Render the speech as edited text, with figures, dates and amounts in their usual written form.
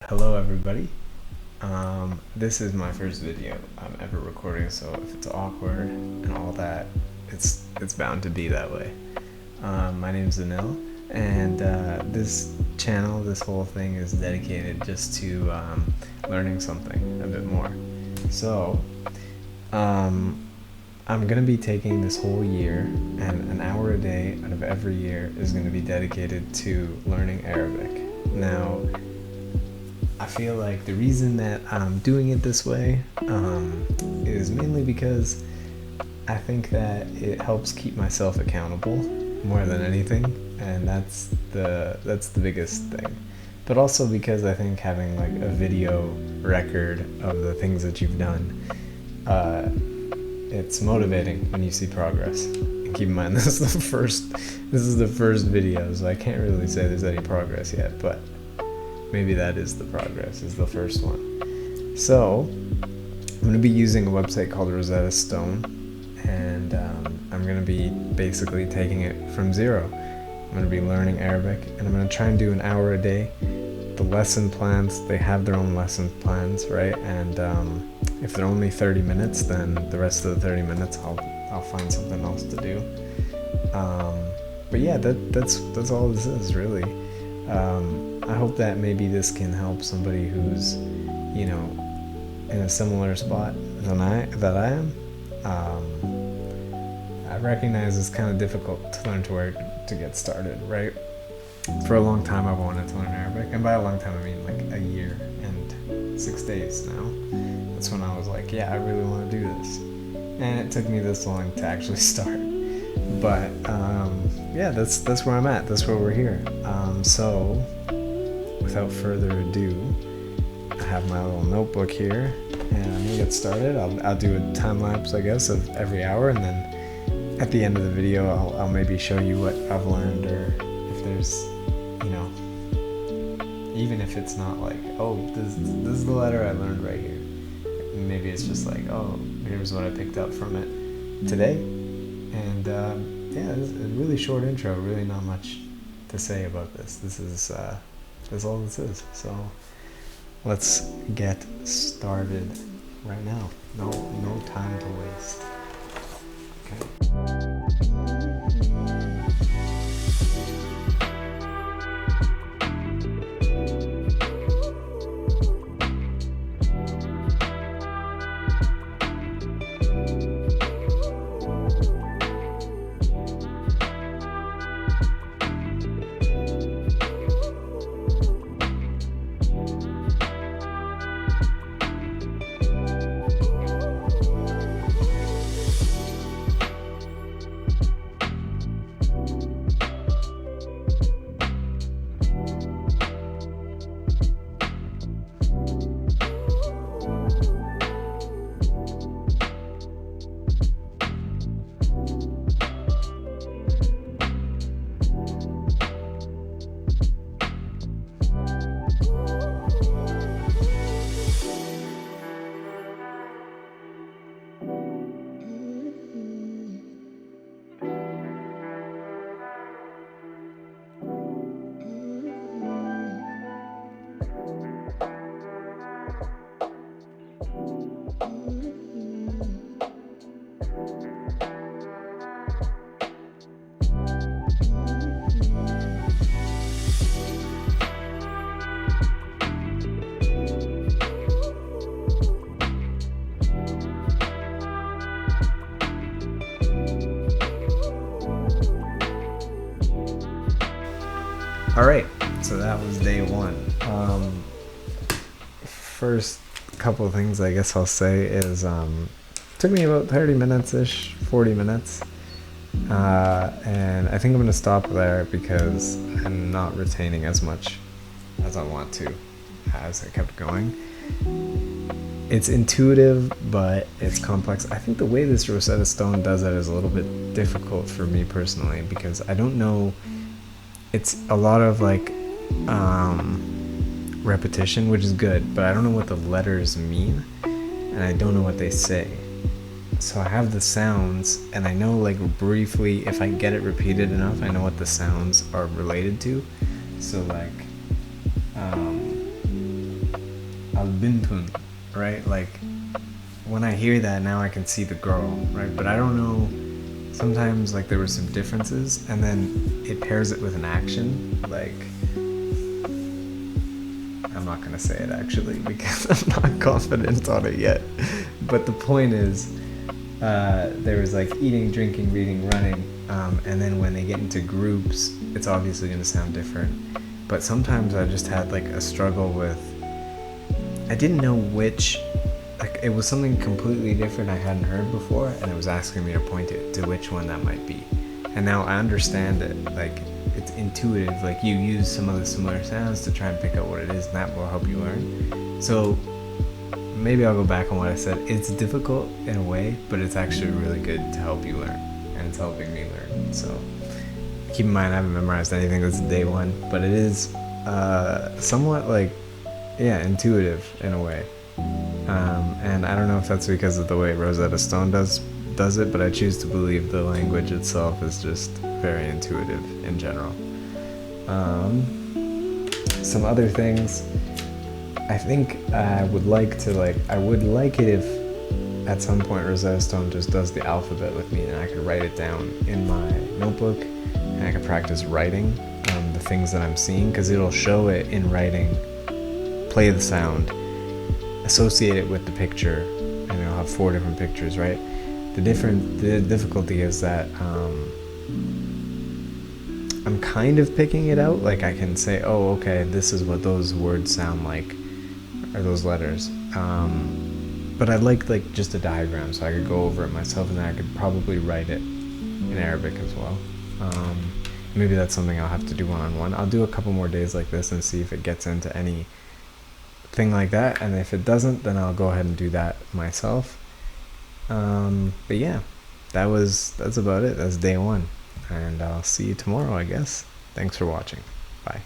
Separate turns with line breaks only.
Hello everybody. This is my first video I'm ever recording, so if it's awkward and all that, it's bound to be that way. My name's Anil, and this channel, this whole thing is dedicated just to learning something a bit more. So, I'm gonna be taking this whole year, and an hour a day out of every year is gonna be dedicated to learning Arabic. Now, I feel like the reason that I'm doing it this way is mainly because I think that it helps keep myself accountable more than anything, and that's the biggest thing. But also because I think having like a video record of the things that you've done, it's motivating when you see progress. And keep in mind, this is the first video, so I can't really say there's any progress yet, but maybe that is the progress, is the first one. So, I'm going to be using a website called Rosetta Stone, and I'm going to be basically taking it from zero. I'm going to be learning Arabic, and I'm going to try and do an hour a day. The lesson plans, they have their own lesson plans, right? And if they're only 30 minutes, then the rest of the 30 minutes I'll find something else to do. But yeah, that's all this is, really. I hope that maybe this can help somebody who's, in a similar spot that I am. I recognize it's kind of difficult to learn to get started, right? For a long time I've wanted to learn Arabic, and by a long time I mean like a year and 6 days now. That's when I was like, yeah, I really want to do this. And it took me this long to actually start. But yeah, that's where I'm at. That's where we're here. So without further ado, I have my little notebook here, and I'm gonna get started. I'll do a time lapse, I guess, of every hour, and then at the end of the video, I'll maybe show you what I've learned, or if there's, even if it's not like, oh, this is the letter I learned right here. Maybe it's just like, oh, here's what I picked up from it today. And yeah, it's a really short intro, really not much to say about this. That's all this is. So let's get started right now. No time to waste. Okay. Alright, so that was day one. First couple of things I guess I'll say is took me about 30 minutes-ish, 40 minutes. And I think I'm going to stop there because I'm not retaining as much as I want to as I kept going. It's intuitive, but it's complex. I think the way this Rosetta Stone does it is a little bit difficult for me personally, because I don't know. It's a lot of like repetition, which is good, but I don't know what the letters mean, and I don't know what they say. So I have the sounds, and I know like briefly, if I get it repeated enough, I know what the sounds are related to. So like Albintun, right? Like when I hear that now, I can see the girl, right? But I don't know. Sometimes like there were some differences, and then it pairs it with an action. Like I'm not gonna say it actually because I'm not confident on it yet. But the point is, there was like eating, drinking, reading, running, and then when they get into groups, it's obviously gonna sound different. But sometimes I just had like a struggle with. I didn't know which. Like it was something completely different I hadn't heard before, and it was asking me to point it to which one that might be. And now I understand it. Like it's intuitive. Like you use some of the similar sounds to try and pick out what it is, and that will help you learn. So maybe I'll go back on what I said. It's difficult in a way, but it's actually really good to help you learn, and it's helping me learn. So keep in mind I haven't memorized anything. This is day one, but it is somewhat like intuitive in a way. And I don't know if that's because of the way Rosetta Stone does it, but I choose to believe the language itself is just very intuitive in general. Some other things, I think I would like it if at some point Rosetta Stone just does the alphabet with me, and I could write it down in my notebook, and I could practice writing the things that I'm seeing, because it'll show it in writing, play the sound, associate it with the picture, and it'll have 4 different pictures, right? The difficulty is that I'm kind of picking it out. Like I can say, oh, okay, this is what those words sound like, or those letters. But I'd like just a diagram so I could go over it myself, and then I could probably write it in Arabic as well. Maybe that's something I'll have to do one-on-one. I'll do a couple more days like this and see if it gets into any thing like that, and if it doesn't, then I'll go ahead and do that myself. But yeah, that's about it. That's day one, and I'll see you tomorrow, I guess. Thanks for watching. Bye.